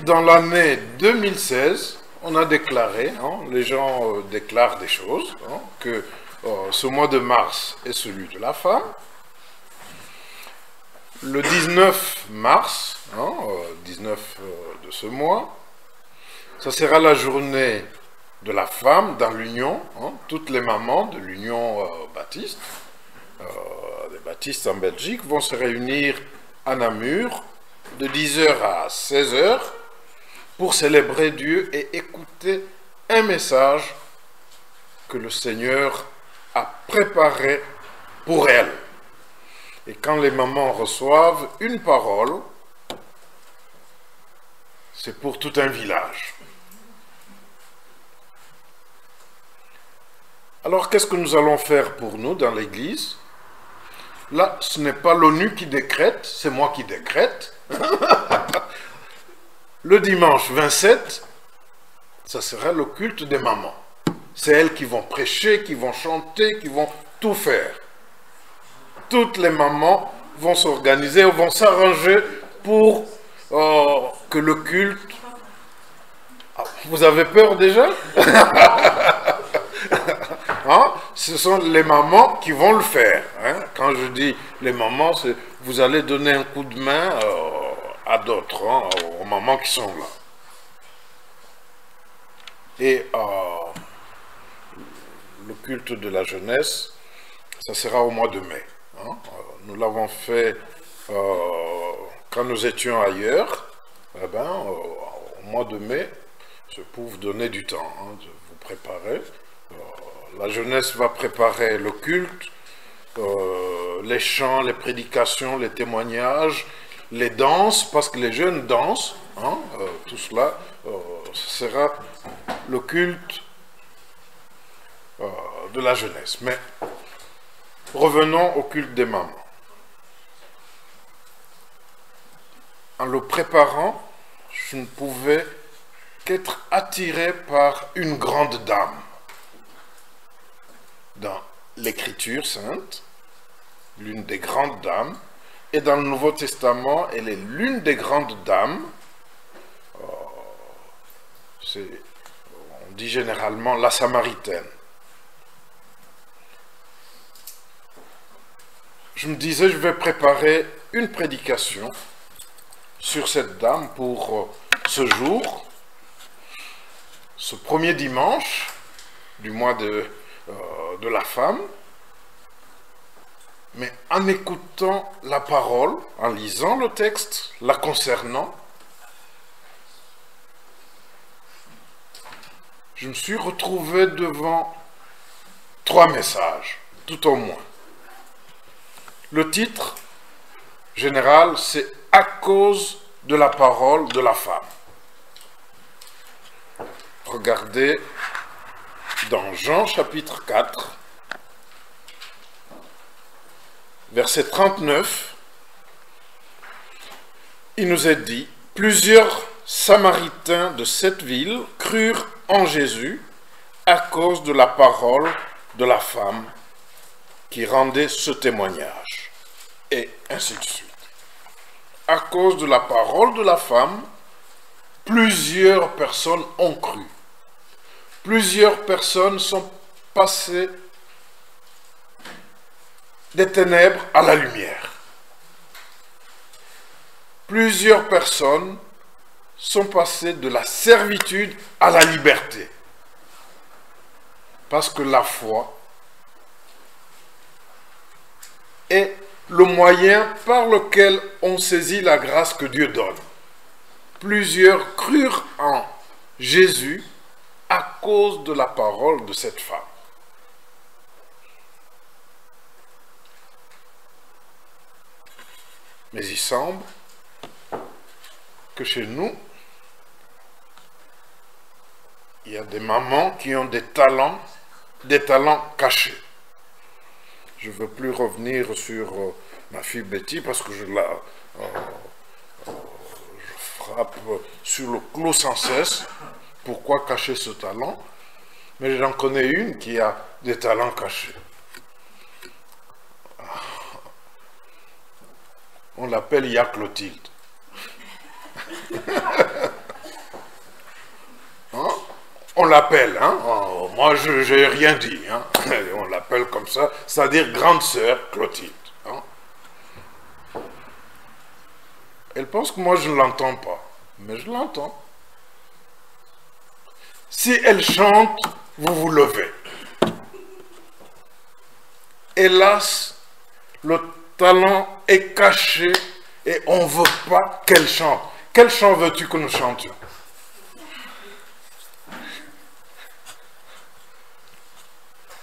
dans l'année 2016, on a déclaré, hein, les gens déclarent des choses, hein, que ce mois de mars est celui de la femme. Le 19 mars, hein, 19 de ce mois, ça sera la journée de la femme dans l'Union. Hein, toutes les mamans de l'Union baptiste, des baptistes en Belgique, vont se réunir à Namur de 10h à 16h pour célébrer Dieu et écouter un message que le Seigneur a préparé pour elles. Et quand les mamans reçoivent une parole, c'est pour tout un village. Alors, qu'est-ce que nous allons faire pour nous dans l'Église? Là, ce n'est pas l'ONU qui décrète, c'est moi qui décrète. Le dimanche 27, ça sera le culte des mamans. C'est elles qui vont prêcher, qui vont chanter, qui vont tout faire. Toutes les mamans vont s'organiser, vont s'arranger pour que le culte... Ah, vous avez peur déjà? Hein? Ce sont les mamans qui vont le faire. Hein? Quand je dis les mamans, c'est vous allez donner un coup de main à d'autres, hein, aux mamans qui sont là. Et le culte de la jeunesse, ça sera au mois de mai. Hein? Nous l'avons fait quand nous étions ailleurs. Eh ben, au mois de mai, je peux vous donner du temps, hein, de vous préparer. La jeunesse va préparer le culte, les chants, les prédications, les témoignages, les danses, parce que les jeunes dansent, hein, tout cela, ce sera le culte de la jeunesse. Mais revenons au culte des mamans. En le préparant, je ne pouvais qu'être attiré par une grande dame. Dans l'Écriture sainte, l'une des grandes dames, et dans le Nouveau Testament, elle est l'une des grandes dames. On dit généralement la Samaritaine. Je me disais, je vais préparer une prédication sur cette dame pour ce jour, ce premier dimanche du mois de la femme, mais en écoutant la parole, en lisant le texte la concernant, je me suis retrouvé devant 3 messages, tout au moins. Le titre général, c'est « À cause de la parole de la femme ». Regardez dans Jean chapitre 4, verset 39, il nous est dit « Plusieurs Samaritains de cette ville crurent en Jésus à cause de la parole de la femme qui rendait ce témoignage. » Et ainsi de suite. À cause de la parole de la femme, plusieurs personnes ont cru. Plusieurs personnes sont passées des ténèbres à la lumière. Plusieurs personnes sont passées de la servitude à la liberté. Parce que la foi est le moyen par lequel on saisit la grâce que Dieu donne. Plusieurs crurent en Jésus à cause de la parole de cette femme. Mais il semble que chez nous, il y a des mamans qui ont des talents cachés. Je ne veux plus revenir sur ma fille Betty parce que je frappe sur le clou sans cesse. Pourquoi cacher ce talent? Mais j'en connais une qui a des talents cachés. on l'appelle Ya Clotilde. Hein? On l'appelle, hein? Oh, moi je n'ai rien dit, hein? On l'appelle comme ça, c'est-à-dire grande sœur Clotilde. Hein? Elle pense que moi je ne l'entends pas, mais je l'entends. Si elle chante, vous vous levez. Hélas, le talent est caché et on ne veut pas qu'elle chante. Quel chant veux-tu que nous chantions?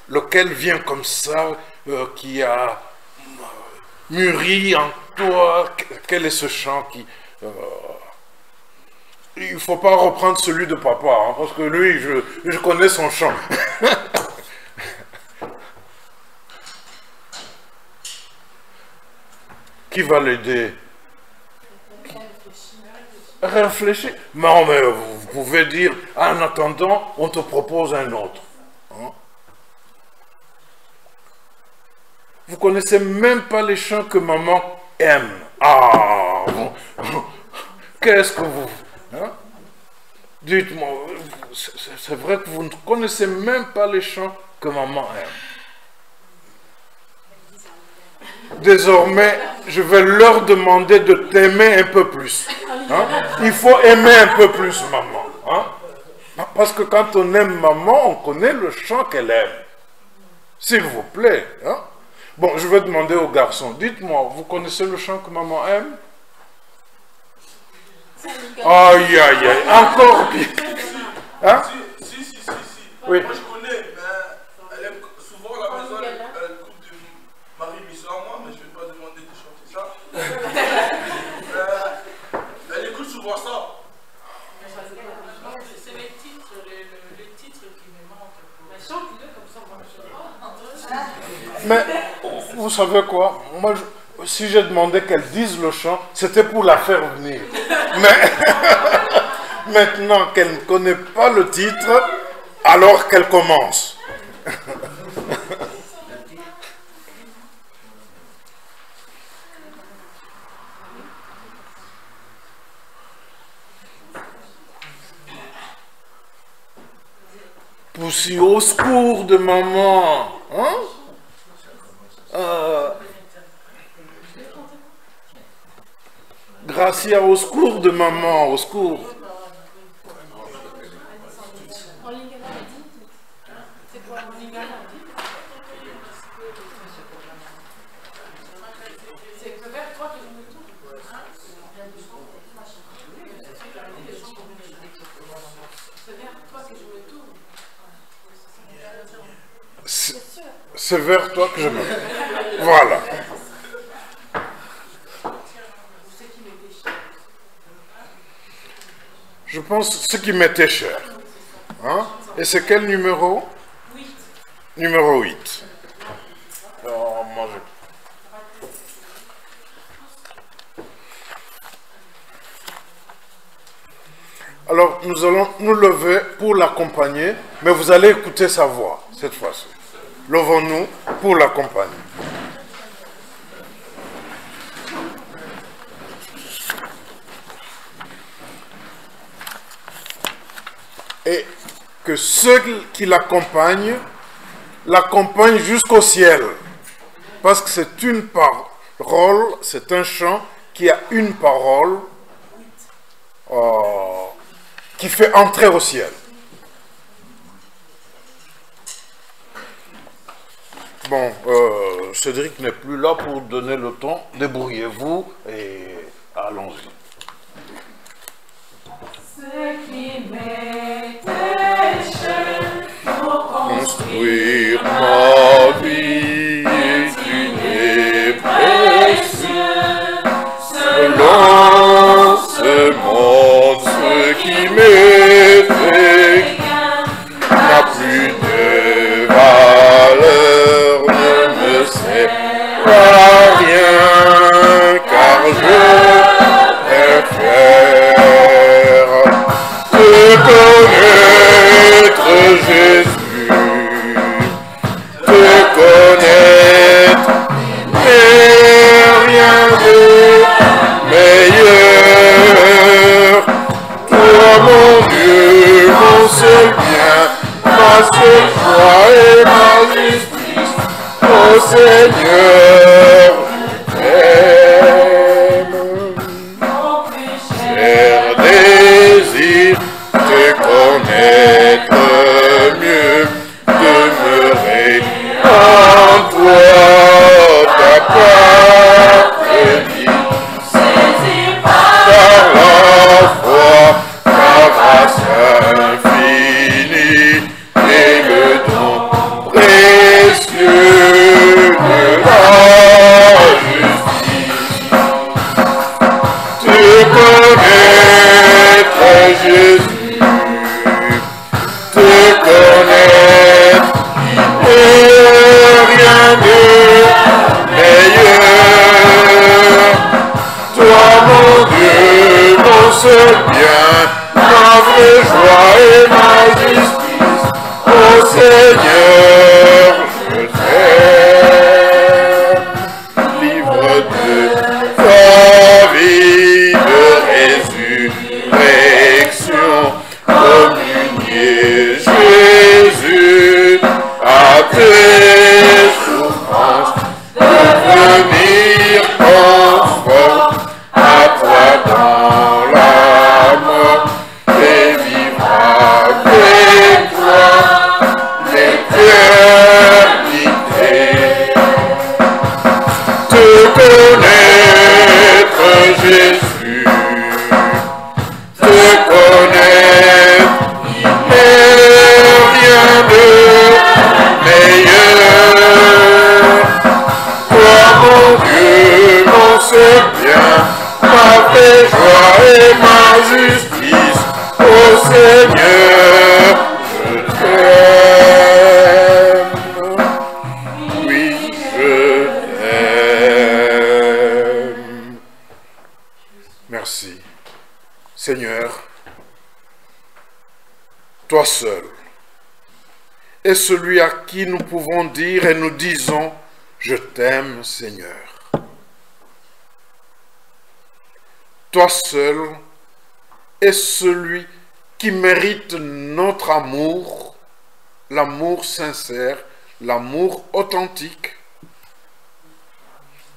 Lequel vient comme ça, qui a mûri en toi? Quel est ce chant qui... il ne faut pas reprendre celui de papa, hein, parce que lui, je connais son chant. Qui va l'aider? Réfléchir. Non, mais vous pouvez dire, en attendant, on te propose un autre. Hein? Vous connaissez même pas les chants que maman aime. Ah, qu'est-ce que vous... Hein? Dites-moi, c'est vrai que vous ne connaissez même pas les chants que maman aime. Désormais, je vais leur demander de t'aimer un peu plus. Hein? Il faut aimer un peu plus maman. Hein? Parce que quand on aime maman, on connaît le chant qu'elle aime. S'il vous plaît. Hein? Bon, je vais demander aux garçons. Dites-moi, vous connaissez le chant que maman aime? Aïe, aïe, aïe. Encore pire. Hein? Si. Oui. Moi, je connais. Elle aime souvent à la maison, elle coupe de Marie Missa à moi, mais je ne vais pas demander de chanter ça. Elle écoute souvent ça. C'est les titres qui me manquent. Mais chante-le comme ça, moi je sais pas. Mais, vous savez quoi? Moi, si j'ai demandé qu'elle dise le chant, c'était pour la faire venir. Mais, maintenant qu'elle ne connaît pas le titre, alors qu'elle commence. Poussi, au secours de maman. Hein? Gracia, au secours de maman, au secours. C'est vers toi que je me... Voilà. Je pense ce qui m'était cher. Hein? Et c'est quel numéro? 8. Numéro 8. Alors, moi, alors, nous allons nous lever pour l'accompagner, mais vous allez écouter sa voix cette fois-ci. Levons-nous pour l'accompagner. Et que ceux qui l'accompagnent jusqu'au ciel. Parce que c'est une parole, c'est un chant qui a une parole qui fait entrer au ciel. Bon, Cédric n'est plus là pour donner le ton. Débrouillez-vous et allons-y. Ce qui m'était cher pour Construire ma vie est une précieux. Selon ce monde, ce qui m'est gain n'a plus de valeur, ne me sert à rien, car je préfère te connaître, Jésus, te seul bien, ma vraie joie et ma justice. Oh Seigneur, je t'aime. Livre de ta vie de résurrection, communier Jésus à tes souffrances, devenir confort à toi dans la mort et vivre avec toi l'éternité. Te connaître Jésus, te connaître, il n'est rien de meilleur. Toi mon Dieu, mon seul bien, ma vraie joie et ma justice. Oh Seigneur, je t'aime. Oui, je t'aime. Merci. Seigneur, toi seul est celui à qui nous pouvons dire et nous disons « Je t'aime, Seigneur ». Toi seul est celui qui mérite notre amour, l'amour sincère, l'amour authentique,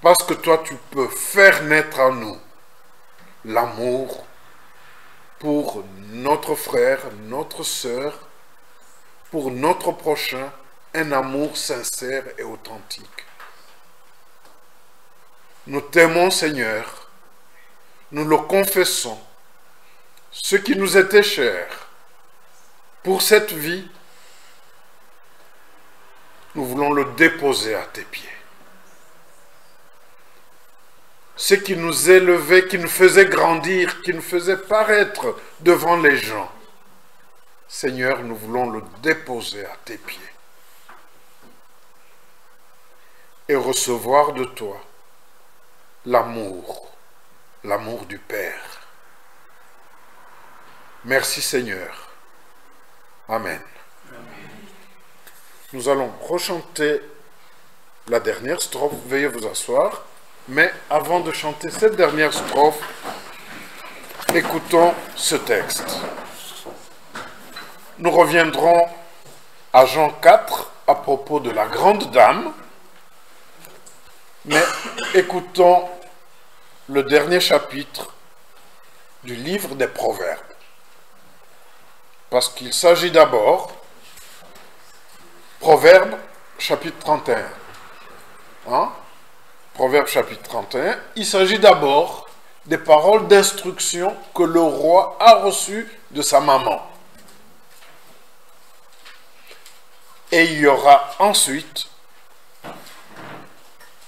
parce que toi tu peux faire naître en nous l'amour pour notre frère, notre sœur, pour notre prochain, un amour sincère et authentique. Nous t'aimons, Seigneur, nous le confessons, ce qui nous était cher pour cette vie, nous voulons le déposer à tes pieds. Ce qui nous élevait, qui nous faisait grandir, qui nous faisait paraître devant les gens, Seigneur, nous voulons le déposer à tes pieds et recevoir de toi l'amour, l'amour du Père. Merci Seigneur. Amen. Nous allons rechanter la dernière strophe. Veuillez vous asseoir. Mais avant de chanter cette dernière strophe, écoutons ce texte. Nous reviendrons à Jean 4 à propos de la grande dame, mais écoutons le dernier chapitre du livre des Proverbes. Parce qu'il s'agit d'abord, Proverbes chapitre 31. Proverbe chapitre 31, il s'agit d'abord des paroles d'instruction que le roi a reçues de sa maman. Et il y aura ensuite,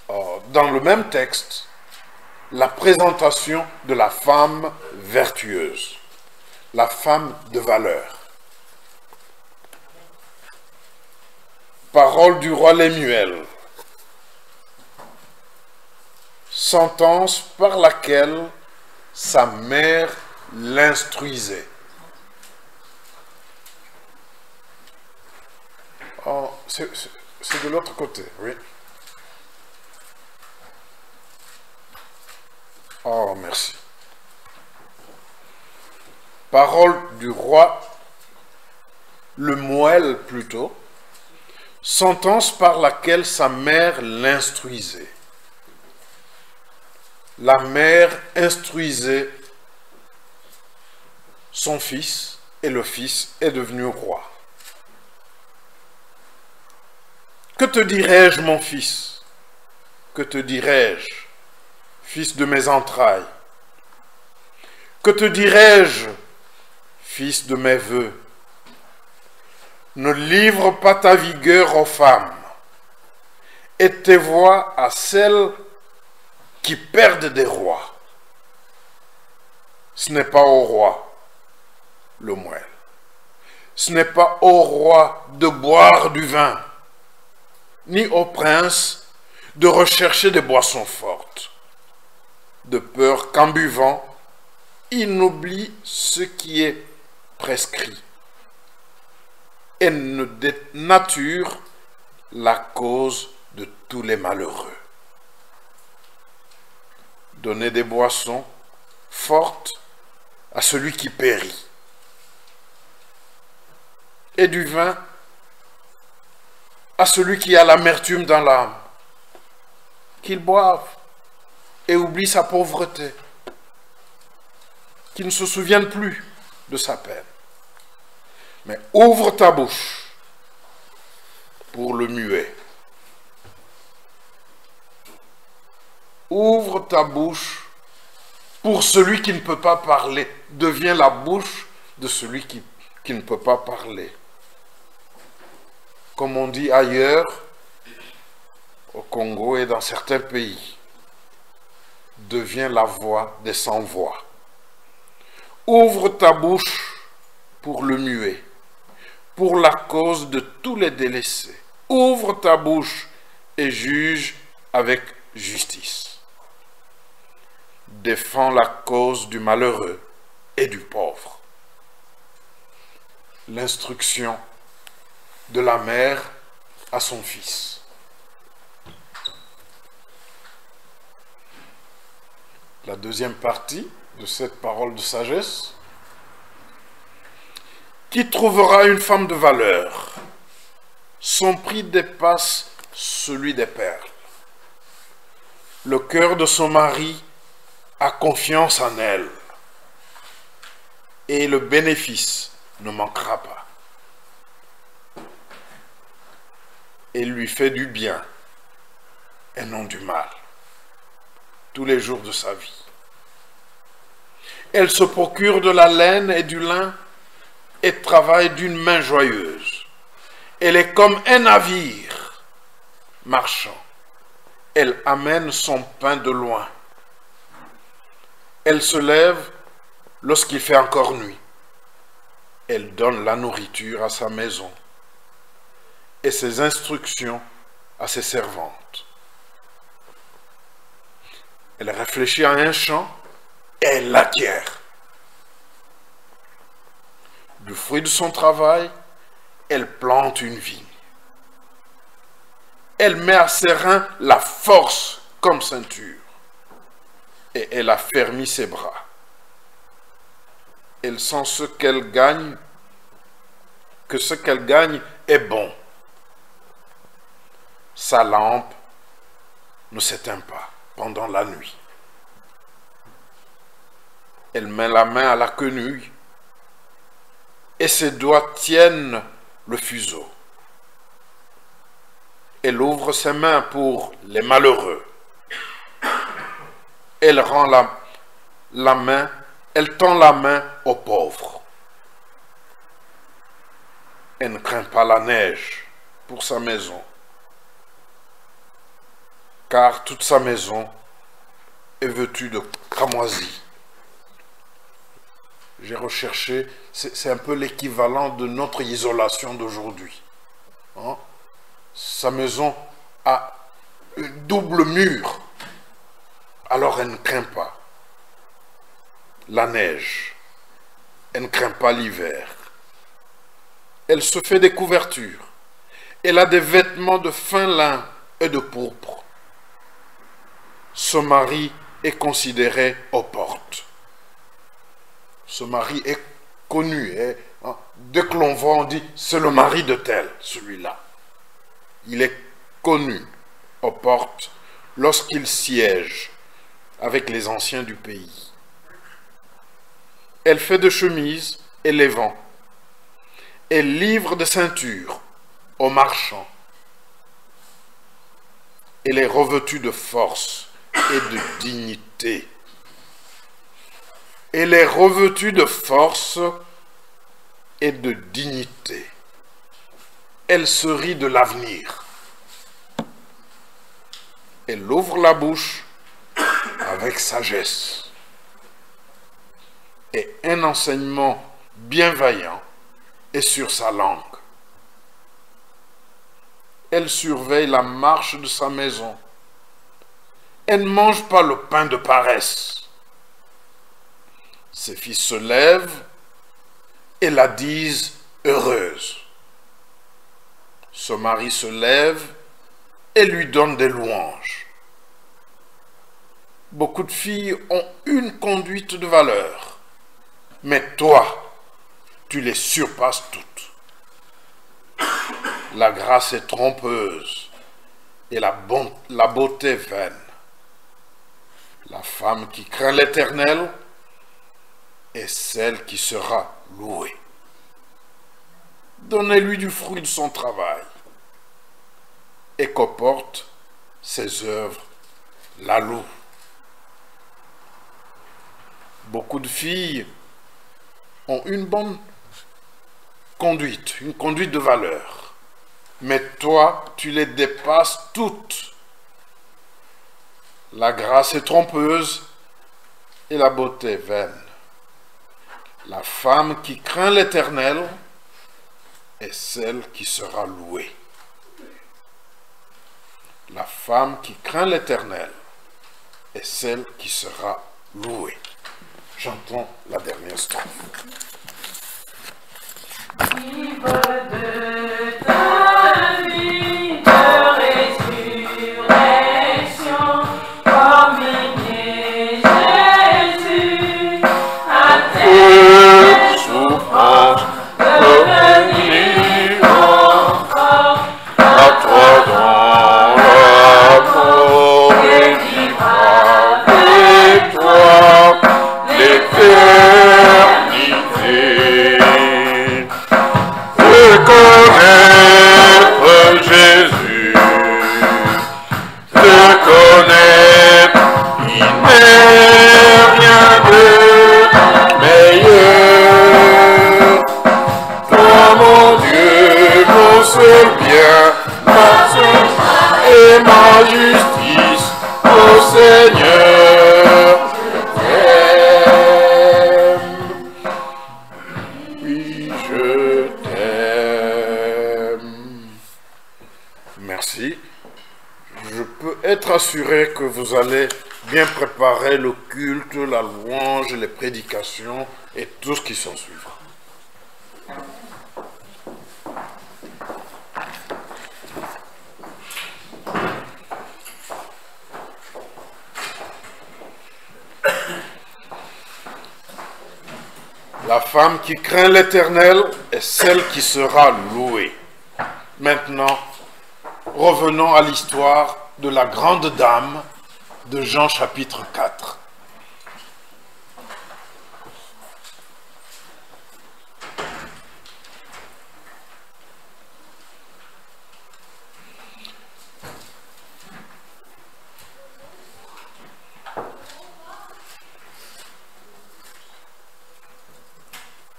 dans le même texte, la présentation de la femme vertueuse, la femme de valeur. Parole du roi Lemuel. Sentence par laquelle sa mère l'instruisait. Oh, c'est de l'autre côté, oui. Oh, merci. Parole du roi Lemuel plutôt. Sentence par laquelle sa mère l'instruisait. La mère instruisait son fils et le fils est devenu roi. Que te dirais-je, mon fils? Que te dirais-je, fils de mes entrailles? Que te dirais-je, fils de mes vœux? Ne livre pas ta vigueur aux femmes et tes voix à celles qui perdent des rois. Ce n'est pas au roi le moelle. Ce n'est pas au roi de boire du vin, ni au prince de rechercher des boissons fortes, de peur qu'en buvant, il n'oublie ce qui est prescrit et ne dénature la cause de tous les malheureux. Donnez des boissons fortes à celui qui périt et du vin à celui qui a l'amertume dans l'âme, qu'il boive et oublie sa pauvreté, qu'il ne se souvienne plus de sa peine. Mais ouvre ta bouche pour le muet. Ouvre ta bouche pour celui qui ne peut pas parler. Deviens la bouche de celui qui ne peut pas parler. Comme on dit ailleurs, au Congo et dans certains pays, deviens la voix des sans-voix. Ouvre ta bouche pour le muet, pour la cause de tous les délaissés. Ouvre ta bouche et juge avec justice. Défends la cause du malheureux et du pauvre. L'instruction de la mère à son fils. La deuxième partie de cette parole de sagesse. Qui trouvera une femme de valeur? Son prix dépasse celui des perles. Le cœur de son mari a confiance en elle, et le bénéfice ne manquera pas. Elle lui fait du bien et non du mal tous les jours de sa vie. Elle se procure de la laine et du lin et travaille d'une main joyeuse. Elle est comme un navire marchand. Elle amène son pain de loin. Elle se lève lorsqu'il fait encore nuit. Elle donne la nourriture à sa maison et ses instructions à ses servantes. Elle réfléchit à un champ et elle l'acquiert. Du fruit de son travail, elle plante une vigne. Elle met à ses reins la force comme ceinture et elle affermit ses bras. Elle sent ce qu'elle gagne, que ce qu'elle gagne est bon. Sa lampe ne s'éteint pas pendant la nuit. Elle met la main à la quenouille et ses doigts tiennent le fuseau. Elle ouvre ses mains pour les malheureux. Elle rend la main, elle tend la main aux pauvres. Elle ne craint pas la neige pour sa maison, car toute sa maison est vêtue de cramoisis. J'ai recherché, c'est un peu l'équivalent de notre isolation d'aujourd'hui. Hein? Sa maison a un double mur, alors elle ne craint pas la neige, elle ne craint pas l'hiver. Elle se fait des couvertures, elle a des vêtements de fin lin et de pourpre. Son mari est considéré aux portes. Ce mari est connu. Dès que l'on voit, on dit, c'est le mari de tel, celui-là. Il est connu aux portes lorsqu'il siège avec les anciens du pays. Elle fait de chemises et les vend. Elle livre de ceintures aux marchands. Elle est revêtue de force et de dignité. Elle est revêtue de force et de dignité. Elle se rit de l'avenir. Elle ouvre la bouche avec sagesse. Et un enseignement bienveillant est sur sa langue. Elle surveille la marche de sa maison. Elle ne mange pas le pain de paresse. Ses fils se lèvent et la disent heureuse. Son mari se lève et lui donne des louanges. Beaucoup de filles ont une conduite de valeur, mais toi, tu les surpasses toutes. La grâce est trompeuse et la beauté vaine. La femme qui craint l'Éternel est celle qui sera louée. Donnez-lui du fruit de son travail et qu'au porte ses œuvres la louent. Beaucoup de filles ont une bonne conduite, une conduite de valeur. Mais toi, tu les dépasses toutes. La grâce est trompeuse et la beauté vaine. La femme qui craint l'Éternel est celle qui sera louée. La femme qui craint l'Éternel est celle qui sera louée. Chantons la dernière strophe. Vive de ta vie de résurrection, communier Jésus à tes souffrances, devenir encore à toi dans l'amour et vivre avec toi l'éternité. Connaître Jésus, te connaître, il n'est rien de meilleur. Toi mon Dieu, mon seul bien, ma seule et ma justice, ô Seigneur, être assuré que vous allez bien préparer le culte, la louange, les prédications et tout ce qui s'en suivra. La femme qui craint l'Éternel est celle qui sera louée. Maintenant, revenons à l'histoire de la grande dame de Jean chapitre 4.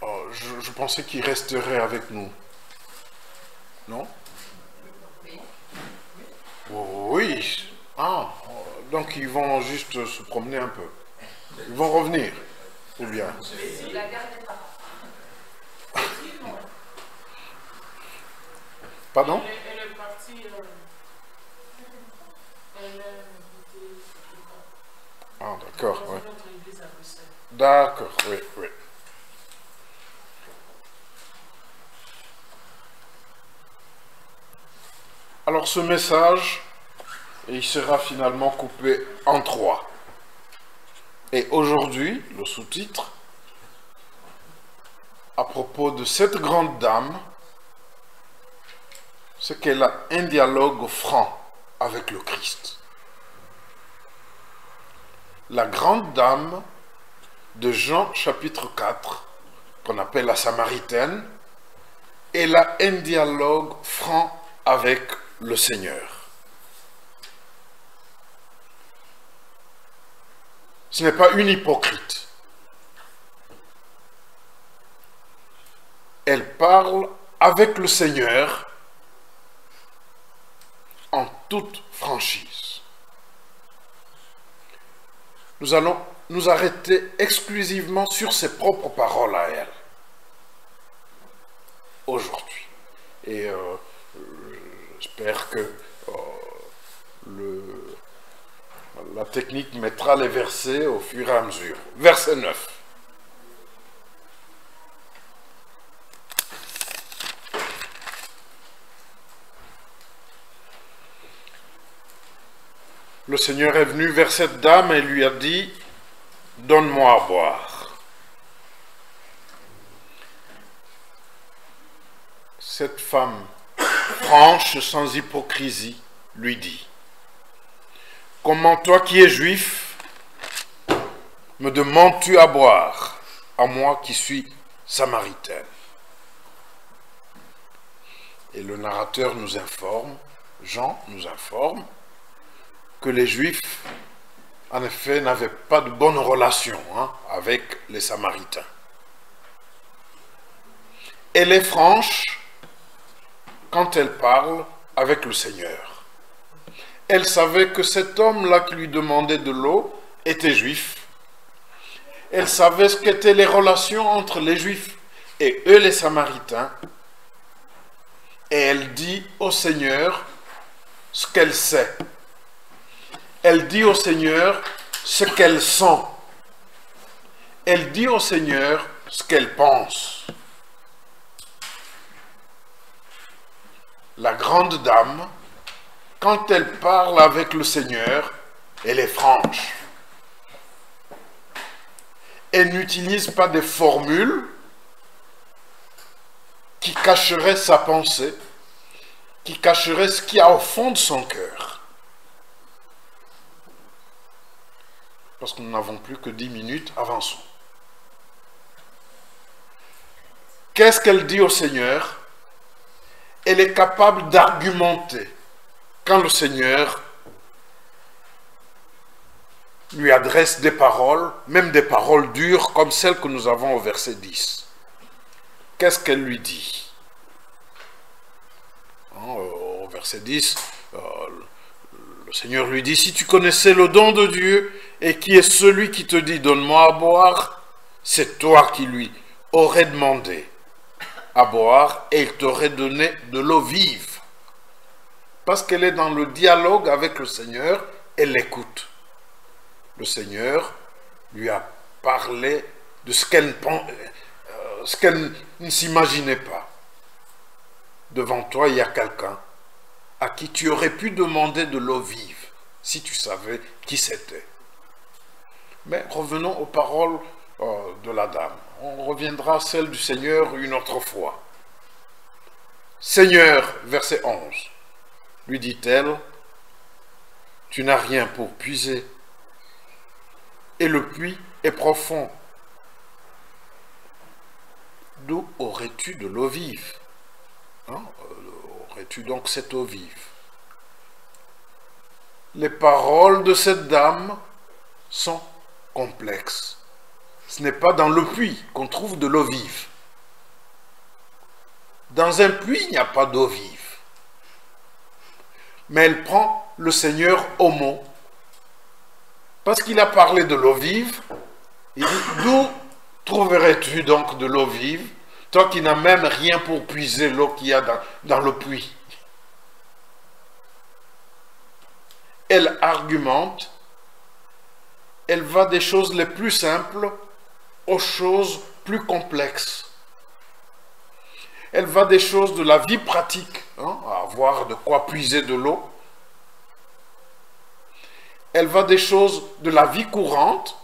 Oh, je pensais qu'il resterait avec nous. Non? Oui. Ah, donc ils vont juste se promener un peu. Ils vont revenir. Ou bien? Pardon? Elle est partie. Ah, d'accord, oui. D'accord, oui, oui. Alors ce message, il sera finalement coupé en 3. Et aujourd'hui, le sous-titre, à propos de cette grande dame, c'est qu'elle a un dialogue franc avec le Christ. La grande dame de Jean chapitre 4, qu'on appelle la Samaritaine, elle a un dialogue franc avec le Seigneur. Ce n'est pas une hypocrite. Elle parle avec le Seigneur en toute franchise. Nous allons nous arrêter exclusivement sur ses propres paroles à elle aujourd'hui. Et j'espère que la technique mettra les versets au fur et à mesure. Verset 9. le Seigneur est venu vers cette dame et lui a dit, « Donne-moi à boire. » Cette femme, franche, sans hypocrisie, lui dit, « Comment toi qui es juif, me demandes-tu à boire, à moi qui suis samaritaine ?» Et le narrateur nous informe, Jean nous informe, que les Juifs, en effet, n'avaient pas de bonnes relations avec les Samaritains. Elle est franche quand elle parle avec le Seigneur. Elle savait que cet homme-là qui lui demandait de l'eau était juif. Elle savait ce qu'étaient les relations entre les Juifs et eux, les Samaritains. Et elle dit au Seigneur ce qu'elle sait. Elle dit au Seigneur ce qu'elle sent. Elle dit au Seigneur ce qu'elle pense. La grande dame, quand elle parle avec le Seigneur, elle est franche. Elle n'utilise pas des formules qui cacheraient sa pensée, qui cacheraient ce qu'il y a au fond de son cœur. Parce que nous n'avons plus que 10 minutes, avançons. Qu'est-ce qu'elle dit au Seigneur? Elle est capable d'argumenter quand le Seigneur lui adresse des paroles, même des paroles dures comme celles que nous avons au verset 10. Qu'est-ce qu'elle lui dit? Au verset 10, le Seigneur lui dit, « Si tu connaissais le don de Dieu, et qui est celui qui te dit, donne-moi à boire, c'est toi qui lui aurais demandé à boire, et il t'aurait donné de l'eau vive. » Parce qu'elle est dans le dialogue avec le Seigneur, elle l'écoute. Le Seigneur lui a parlé de ce qu'elle ne s'imaginait pas. Devant toi, il y a quelqu'un à qui tu aurais pu demander de l'eau vive, si tu savais qui c'était. Mais revenons aux paroles de la dame. On reviendra à celles du Seigneur une autre fois. Seigneur, verset 11, lui dit-elle, tu n'as rien pour puiser, et le puits est profond. D'où aurais-tu de l'eau vive? Aurais-tu donc cette eau vive? Les paroles de cette dame sont complexes. Ce n'est pas dans le puits qu'on trouve de l'eau vive. Dans un puits, il n'y a pas d'eau vive. Mais elle prend le Seigneur au mot. Parce qu'il a parlé de l'eau vive, il dit, d'où trouverais-tu donc de l'eau vive, toi qui n'as même rien pour puiser l'eau qu'il y a dans le puits? Elle argumente, elle va des choses les plus simples aux choses plus complexes. Elle va des choses de la vie pratique, à avoir de quoi puiser de l'eau. Elle va des choses de la vie courante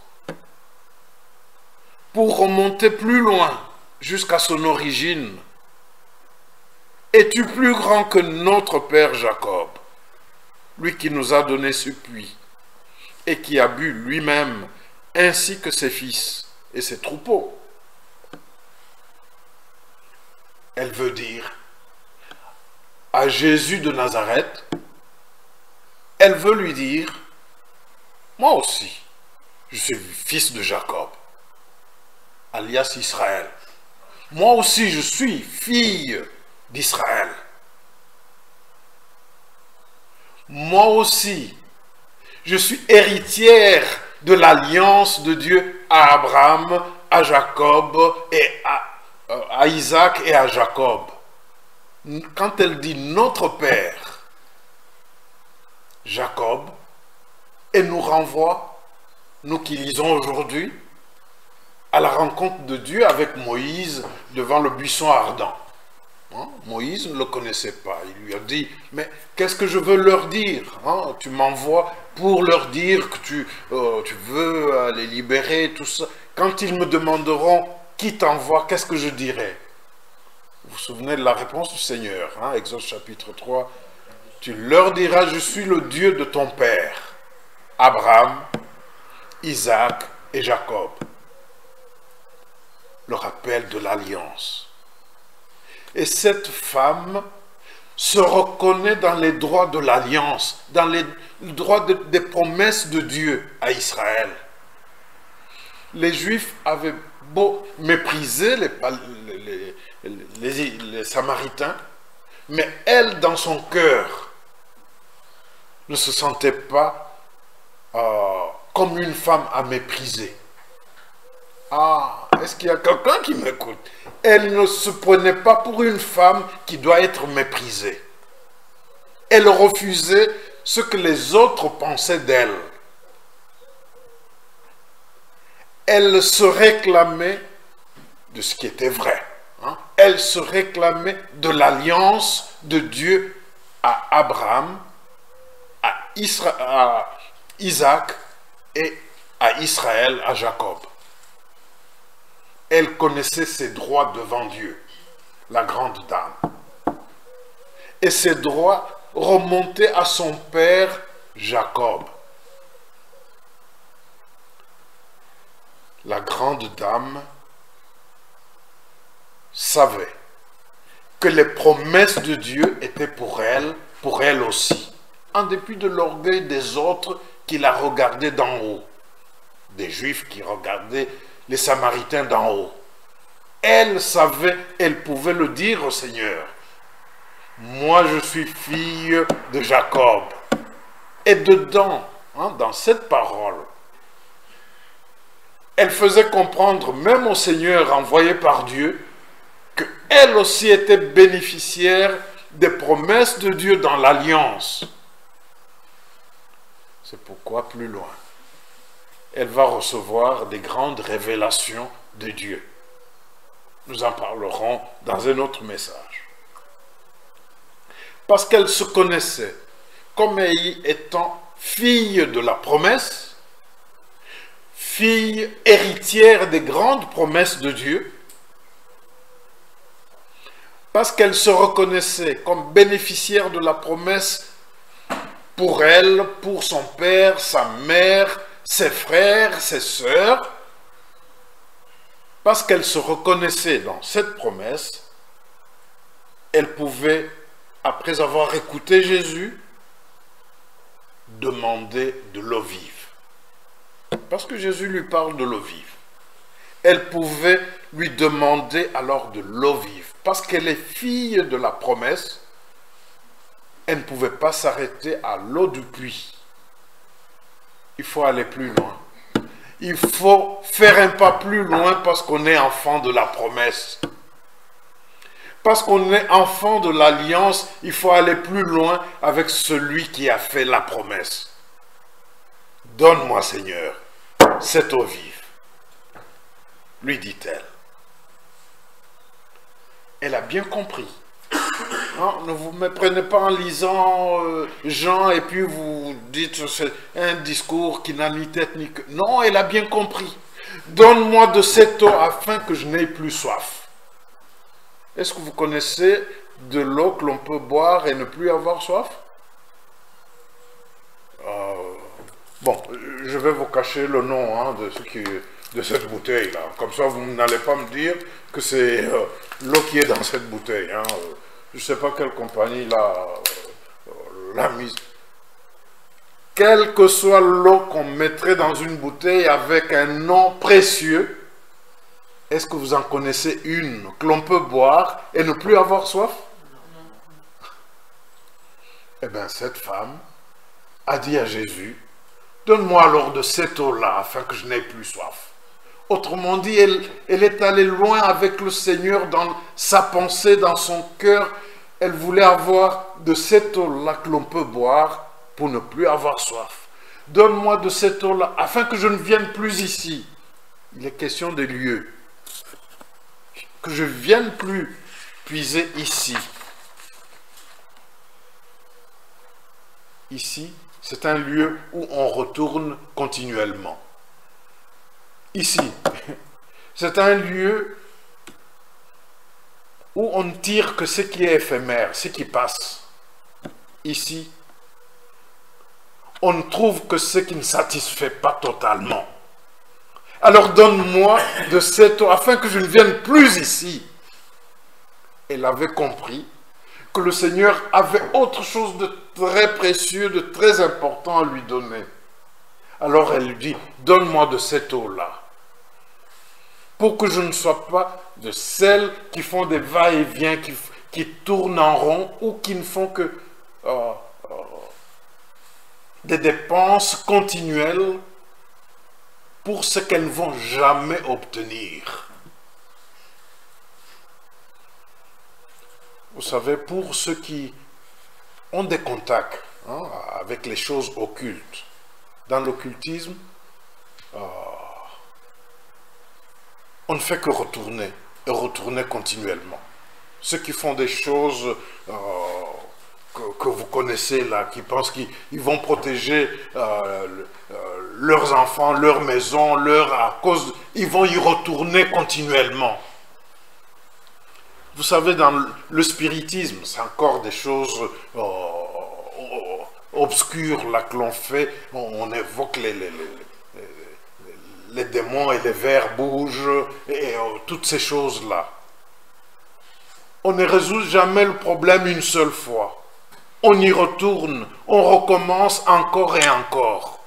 pour remonter plus loin jusqu'à son origine. Es-tu plus grand que notre père Jacob, lui qui nous a donné ce puits et qui a bu lui-même ainsi que ses fils et ses troupeaux? Elle veut dire à Jésus de Nazareth, elle veut lui dire, moi aussi, je suis fils de Jacob, alias Israël. Moi aussi, je suis fille d'Israël. Moi aussi, je suis héritière de l'alliance de Dieu à Abraham, à Jacob et à Isaac et à Jacob. Quand elle dit notre père, Jacob, elle nous renvoie, nous qui lisons aujourd'hui, à la rencontre de Dieu avec Moïse devant le buisson ardent. Hein? Moïse ne le connaissait pas. Il lui a dit, mais qu'est-ce que je veux leur dire? Hein? Tu m'envoies pour leur dire que tu veux les libérer, tout ça. Quand ils me demanderont qui t'envoie, qu'est-ce que je dirai? Vous vous souvenez de la réponse du Seigneur, hein? Exode chapitre 3. Tu leur diras, je suis le Dieu de ton père, Abraham, Isaac et Jacob. Le rappel de l'alliance. Et cette femme se reconnaît dans les droits de l'alliance, dans les droits des promesses de Dieu à Israël. Les Juifs avaient beau mépriser les Samaritains, mais elle, dans son cœur, ne se sentait pas comme une femme à mépriser. Ah, est-ce qu'il y a quelqu'un qui m'écoute? Elle ne se prenait pas pour une femme qui doit être méprisée. Elle refusait ce que les autres pensaient d'elle. Elle se réclamait de ce qui était vrai. Hein? Elle se réclamait de l'alliance de Dieu à Abraham, à Isaac et à Israël, à Jacob. Elle connaissait ses droits devant Dieu, la grande dame. Et ses droits remontaient à son père Jacob. La grande dame savait que les promesses de Dieu étaient pour elle aussi, en dépit de l'orgueil des autres qui la regardaient d'en haut, des Juifs qui regardaient les Samaritains d'en haut. Elle savait, elle pouvait le dire au Seigneur. Moi, je suis fille de Jacob. Et dedans, hein, dans cette parole, elle faisait comprendre, même au Seigneur envoyé par Dieu, qu'elle aussi était bénéficiaire des promesses de Dieu dans l'alliance. C'est pourquoi plus loin, elle va recevoir des grandes révélations de Dieu. Nous en parlerons dans un autre message. Parce qu'elle se connaissait comme étant fille de la promesse, fille héritière des grandes promesses de Dieu, parce qu'elle se reconnaissait comme bénéficiaire de la promesse pour elle, pour son père, sa mère, ses frères, ses sœurs, parce qu'elle se reconnaissait dans cette promesse, elle pouvait, après avoir écouté Jésus, demander de l'eau vive. Parce que Jésus lui parle de l'eau vive. Elle pouvait lui demander alors de l'eau vive. Parce qu'elle est fille de la promesse, elle ne pouvait pas s'arrêter à l'eau du puits. Il faut aller plus loin. Il faut faire un pas plus loin parce qu'on est enfant de la promesse. Parce qu'on est enfant de l'alliance, il faut aller plus loin avec celui qui a fait la promesse. Donne-moi, Seigneur, cette eau vive, lui dit-elle. Elle a bien compris. Non, ne vous méprenez pas en lisant Jean et puis vous dites c'est un discours qui n'a ni tête ni queue. Non, elle a bien compris. Donne-moi de cette eau afin que je n'aie plus soif. Est-ce que vous connaissez de l'eau que l'on peut boire et ne plus avoir soif? Bon, je vais vous cacher le nom hein, de cette bouteille-là. Comme ça, vous n'allez pas me dire que c'est l'eau qui est dans cette bouteille. Hein. Je ne sais pas quelle compagnie l'a mise. Quelle que soit l'eau qu'on mettrait dans une bouteille avec un nom précieux, est-ce que vous en connaissez une que l'on peut boire et ne plus avoir soif? Eh bien, cette femme a dit à Jésus, donne-moi alors de cette eau-là afin que je n'aie plus soif. Autrement dit, elle est allée loin avec le Seigneur dans sa pensée, dans son cœur. Elle voulait avoir de cette eau-là que l'on peut boire pour ne plus avoir soif. Donne-moi de cette eau-là afin que je ne vienne plus ici. Il est question des lieux. Que je ne vienne plus puiser ici. Ici, c'est un lieu où on retourne continuellement. Ici, c'est un lieu où on ne tire que ce qui est éphémère, ce qui passe. Ici, on ne trouve que ce qui ne satisfait pas totalement. Alors donne-moi de cette eau afin que je ne vienne plus ici. Elle avait compris que le Seigneur avait autre chose de très précieux, de très important à lui donner. Alors elle lui dit, donne-moi de cette eau-là, pour que je ne sois pas de celles qui font des va-et-vient, qui tournent en rond ou qui ne font que des dépenses continuelles pour ce qu'elles ne vont jamais obtenir. Vous savez, pour ceux qui ont des contacts avec les choses occultes, dans l'occultisme, on ne fait que retourner, et retourner continuellement. Ceux qui font des choses que vous connaissez là, qui pensent qu'ils vont protéger leurs enfants, leur maison, ils vont y retourner continuellement. Vous savez, dans le spiritisme, c'est encore des choses obscures là que l'on fait. On évoque les démons et les vers bougent et toutes ces choses-là. On ne résout jamais le problème une seule fois. On y retourne, on recommence encore et encore.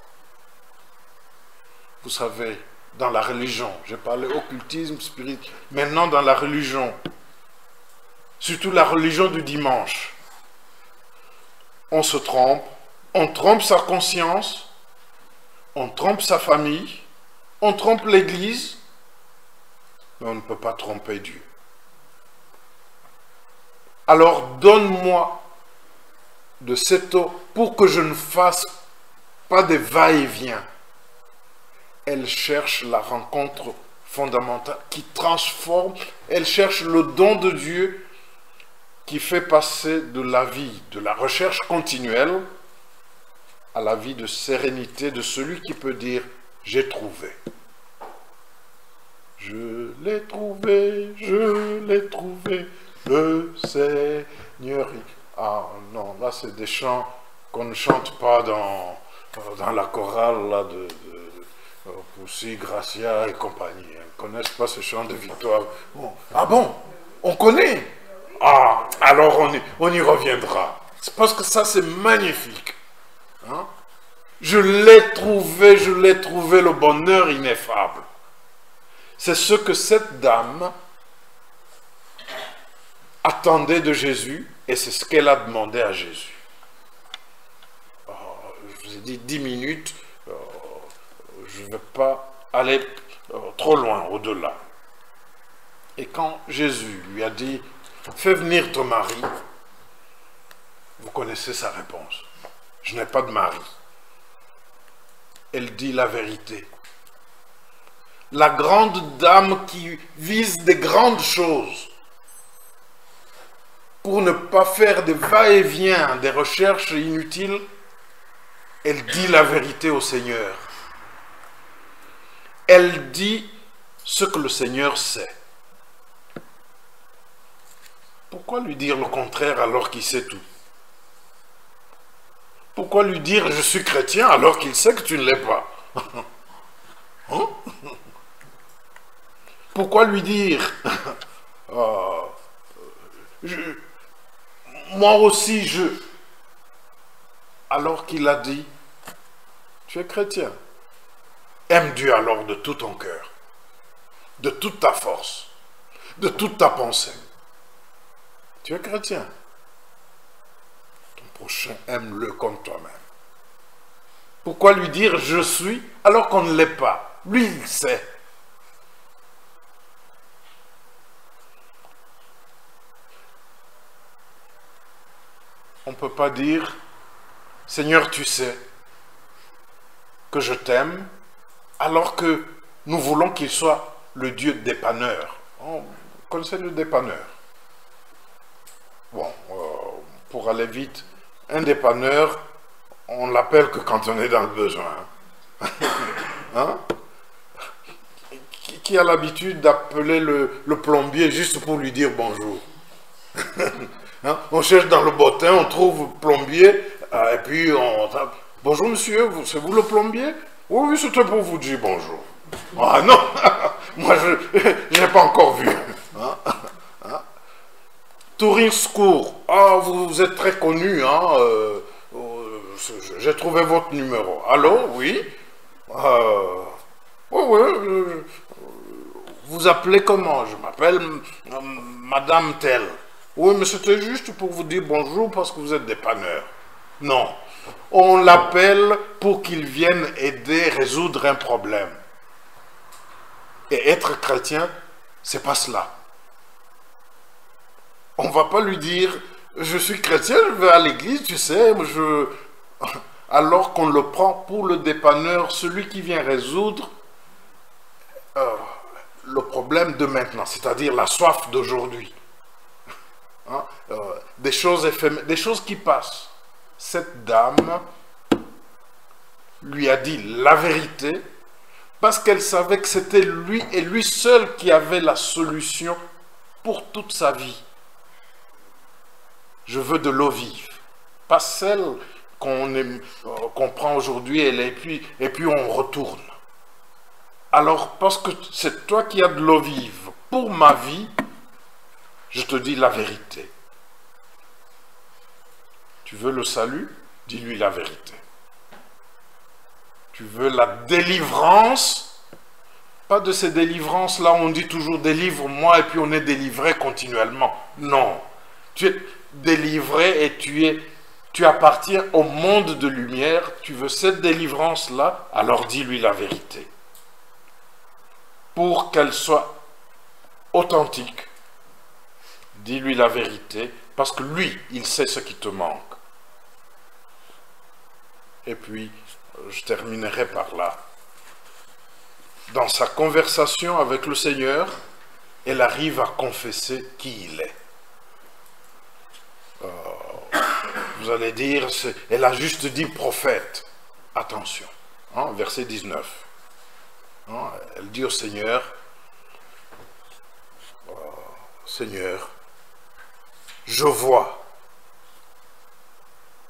Vous savez, dans la religion, j'ai parlé occultisme, spiritisme, maintenant dans la religion, surtout la religion du dimanche, on se trompe, on trompe sa conscience, on trompe sa famille, on trompe l'Église, mais on ne peut pas tromper Dieu. Alors donne-moi de cette eau pour que je ne fasse pas de va-et-vient. Elle cherche la rencontre fondamentale qui transforme, elle cherche le don de Dieu qui fait passer de la vie, de la recherche continuelle, à la vie de sérénité de celui qui peut dire « j'ai trouvé ». Je l'ai trouvé, le Seigneur. Ah non, là c'est des chants qu'on ne chante pas dans la chorale là, de Poussy, Gracia et compagnie. Ils ne connaissent pas ce chant de victoire. Bon. Ah bon? On connaît? Ah, alors on y reviendra. C'est parce que ça c'est magnifique. Hein? Je l'ai trouvé, le bonheur ineffable. C'est ce que cette dame attendait de Jésus et c'est ce qu'elle a demandé à Jésus. Je vous ai dit 10 minutes, je ne vais pas aller trop loin, au-delà. Et quand Jésus lui a dit « Fais venir ton mari », vous connaissez sa réponse. « Je n'ai pas de mari ». Elle dit la vérité. La grande dame qui vise des grandes choses pour ne pas faire des va-et-vient, des recherches inutiles, elle dit la vérité au Seigneur. Elle dit ce que le Seigneur sait. Pourquoi lui dire le contraire alors qu'il sait tout? Pourquoi lui dire je suis chrétien alors qu'il sait que tu ne l'es pas? Hein? Pourquoi lui dire moi aussi je, alors qu'il a dit tu es chrétien? Aime Dieu alors de tout ton cœur, de toute ta force, de toute ta pensée. Tu es chrétien. Ton prochain, aime-le comme toi-même. Pourquoi lui dire je suis alors qu'on ne l'est pas? Lui, il sait. On ne peut pas dire Seigneur, tu sais que je t'aime, alors que nous voulons qu'il soit le Dieu dépanneur. Vous connaissez le dépanneur? bon, pour aller vite, un dépanneur, on l'appelle que quand on est dans le besoin. Hein? Qui a l'habitude d'appeler le plombier juste pour lui dire bonjour? Hein? On cherche dans le bottin, on trouve plombier, et puis on tape. Bonjour monsieur, c'est vous le plombier? Oui, c'était pour vous dire bonjour. Ah non, moi je n'ai pas encore vu. Hein? Hein? Touring Secours, ah vous êtes très connu, hein? J'ai trouvé votre numéro. Allô, oui? Oui, vous appelez comment? Je m'appelle Madame Telle. Oui, mais c'était juste pour vous dire bonjour parce que vous êtes dépanneur. Non, on l'appelle pour qu'il vienne aider, résoudre un problème. Et être chrétien, c'est pas cela. On ne va pas lui dire, je suis chrétien, je vais à l'église, tu sais, alors qu'on le prend pour le dépanneur, celui qui vient résoudre le problème de maintenant, c'est-à-dire la soif d'aujourd'hui. Hein? Des choses éphémères, des choses qui passent. Cette dame lui a dit la vérité parce qu'elle savait que c'était lui et lui seul qui avait la solution pour toute sa vie. Je veux de l'eau vive, pas celle qu'on prend aujourd'hui et puis on retourne. Alors, parce que c'est toi qui as de l'eau vive pour ma vie, je te dis la vérité. Tu veux le salut? Dis-lui la vérité. Tu veux la délivrance? Pas de ces délivrances-là, on dit toujours délivre-moi et puis on est délivré continuellement. Non. Tu es délivré et tu appartiens au monde de lumière. Tu veux cette délivrance-là? Alors dis-lui la vérité. Pour qu'elle soit authentique, dis-lui la vérité, parce que lui, il sait ce qui te manque. Et puis, je terminerai par là. Dans sa conversation avec le Seigneur, elle arrive à confesser qui il est. Vous allez dire, elle a juste dit prophète. Attention, hein, verset 19. Hein, elle dit au Seigneur, Seigneur, je vois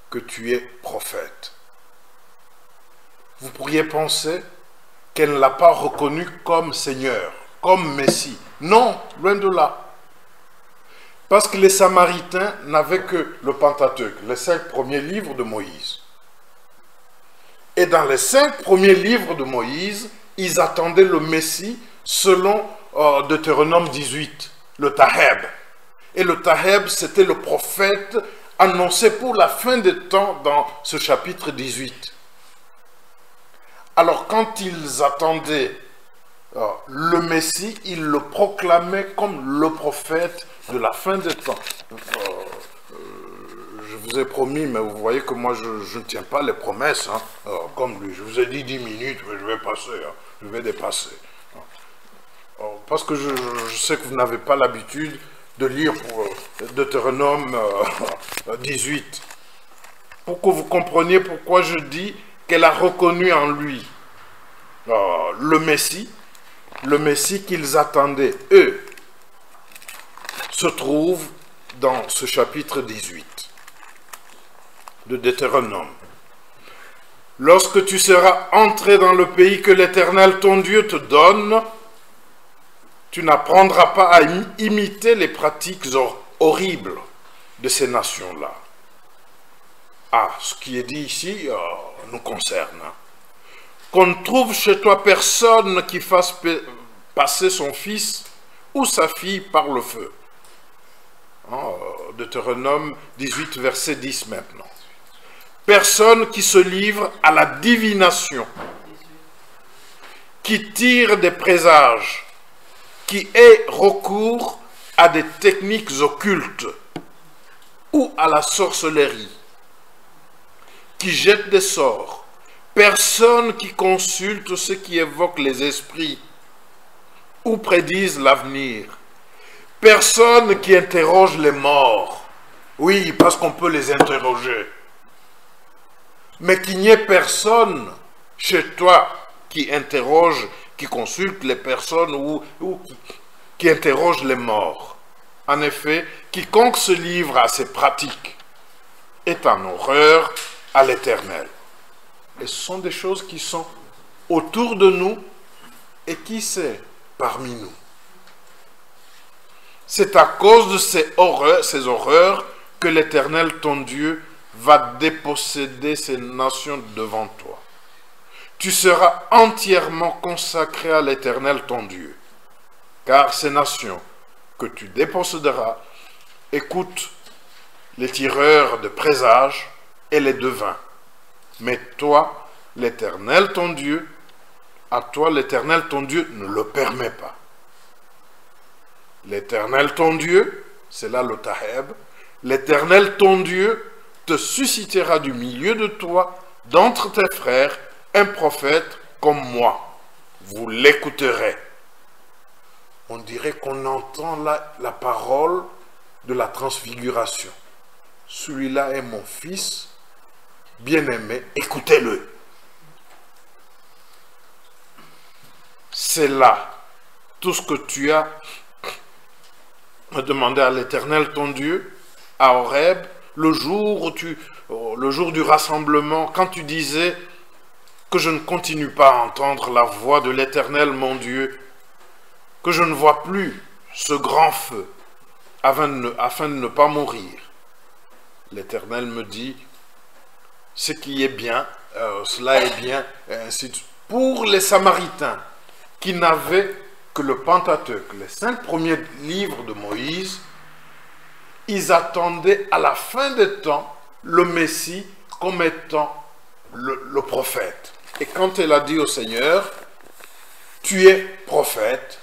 que tu es prophète. Vous pourriez penser qu'elle ne l'a pas reconnu comme Seigneur, comme Messie. Non, loin de là. Parce que les Samaritains n'avaient que le Pentateuque, les 5 premiers livres de Moïse. Et dans les 5 premiers livres de Moïse, ils attendaient le Messie selon Deutéronome 18, le Taheb. Et le Taheb, c'était le prophète annoncé pour la fin des temps dans ce chapitre 18. Alors quand ils attendaient le Messie, ils le proclamaient comme le prophète de la fin des temps. Je vous ai promis, mais vous voyez que moi je ne tiens pas les promesses, hein, comme lui. Je vous ai dit 10 minutes, mais je vais passer, hein, je vais dépasser. Parce que je sais que vous n'avez pas l'habitude de lire Deutéronome 18. Pour que vous compreniez pourquoi je dis qu'elle a reconnu en lui le Messie qu'ils attendaient, eux, se trouve dans ce chapitre 18 de Deutéronome. Lorsque tu seras entré dans le pays que l'Éternel ton Dieu te donne, tu n'apprendras pas à imiter les pratiques horribles de ces nations-là. Ah, ce qui est dit ici nous concerne. Qu'on ne trouve chez toi personne qui fasse passer son fils ou sa fille par le feu. Deutéronome 18, verset 10 maintenant. Personne qui se livre à la divination, qui tire des présages, qui ait recours à des techniques occultes ou à la sorcellerie, qui jette des sorts, personne qui consulte ce qui évoque les esprits ou prédise l'avenir, personne qui interroge les morts, Oui, parce qu'on peut les interroger. Mais qu'il n'y ait personne chez toi qui interroge, qui consulte les personnes ou qui interroge les morts. En effet, quiconque se livre à ces pratiques est en horreur à l'Éternel. Et ce sont des choses qui sont autour de nous et qui c'est parmi nous. C'est à cause de ces horreurs que l'Éternel, ton Dieu, va déposséder ces nations devant toi. Tu seras entièrement consacré à l'Éternel, ton Dieu, car ces nations que tu déposséderas écoutent les tireurs de présages et les devins. Mais toi, l'Éternel, ton Dieu, à toi, l'Éternel, ton Dieu, ne le permet pas. L'Éternel, ton Dieu, c'est là le Taheb, l'Éternel, ton Dieu, te suscitera du milieu de toi, d'entre tes frères, un prophète comme moi. Vous l'écouterez. On dirait qu'on entend là la parole de la transfiguration. Celui-là est mon fils, bien-aimé, écoutez-le. C'est là tout ce que tu as demandé à l'Éternel, ton Dieu, à Horeb, le jour du rassemblement, quand tu disais que je ne continue pas à entendre la voix de l'Éternel, mon Dieu, que je ne vois plus ce grand feu, afin de ne pas mourir. L'Éternel me dit, ce qui est bien, cela est bien, ainsi de suite. Pour les Samaritains, qui n'avaient que le Pentateuque, les 5 premiers livres de Moïse, ils attendaient à la fin des temps le Messie comme étant le prophète. Et quand elle a dit au Seigneur, tu es prophète,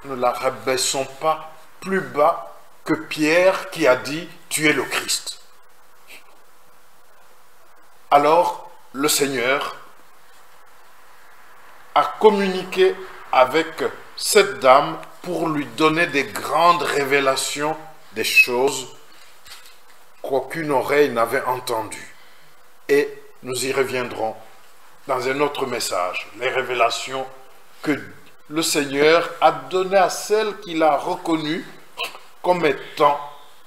ne la rabaissons pas plus bas que Pierre qui a dit, tu es le Christ. Alors, le Seigneur a communiqué avec cette dame pour lui donner des grandes révélations des choses qu'aucune oreille n'avait entendues. Et nous y reviendrons dans un autre message, les révélations que le Seigneur a données à celle qu'il a reconnue comme étant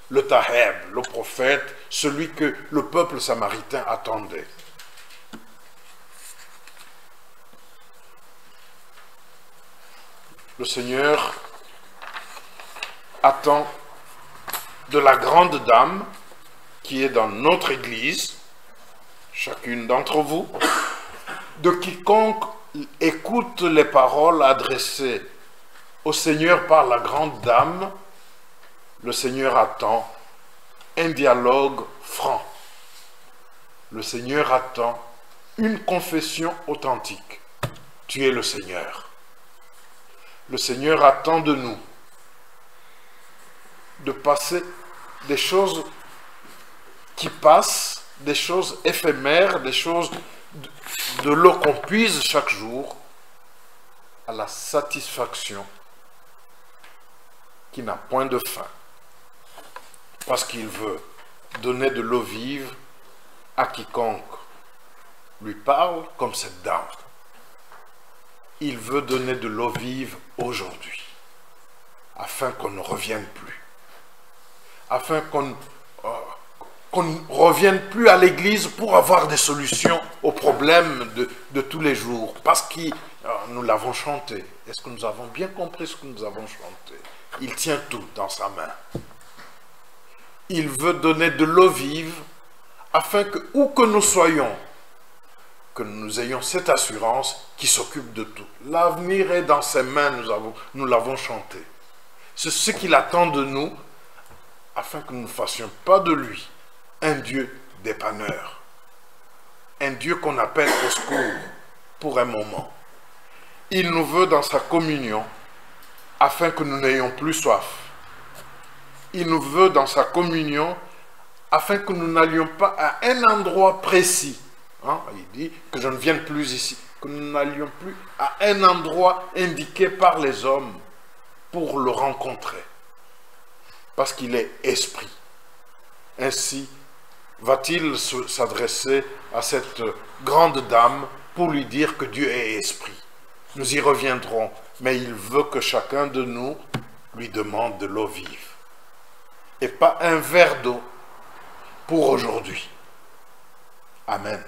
le Taheb, le prophète, celui que le peuple samaritain attendait. Le Seigneur attend de la grande dame qui est dans notre Église, chacune d'entre vous, de quiconque écoute les paroles adressées au Seigneur par la grande dame. Le Seigneur attend un dialogue franc. Le Seigneur attend une confession authentique. Tu es le Seigneur. Le Seigneur attend de nous de passer des choses qui passent, des choses éphémères, des choses de l'eau qu'on puise chaque jour, à la satisfaction qui n'a point de fin. Parce qu'il veut donner de l'eau vive à quiconque lui parle comme cette dame. Il veut donner de l'eau vive aujourd'hui, afin qu'on ne revienne plus, afin qu'on ne revienne plus à l'église pour avoir des solutions aux problèmes de tous les jours, parce que nous l'avons chanté. Est-ce que nous avons bien compris ce que nous avons chanté? Il tient tout dans sa main. Il veut donner de l'eau vive, afin que, où que nous soyons, que nous ayons cette assurance qui s'occupe de tout. L'avenir est dans ses mains, nous l'avons chanté. C'est ce qu'il attend de nous, afin que nous ne fassions pas de lui un Dieu dépanneur. Un Dieu qu'on appelle au secours pour un moment. Il nous veut dans sa communion, afin que nous n'ayons plus soif. Il nous veut dans sa communion, afin que nous n'allions pas à un endroit précis. Il dit que je ne vienne plus ici, que nous n'allions plus à un endroit indiqué par les hommes pour le rencontrer. parce qu'il est esprit. Ainsi va-t-il s'adresser à cette grande dame pour lui dire que Dieu est esprit. Nous y reviendrons, mais il veut que chacun de nous lui demande de l'eau vive. Et pas un verre d'eau pour aujourd'hui. Amen.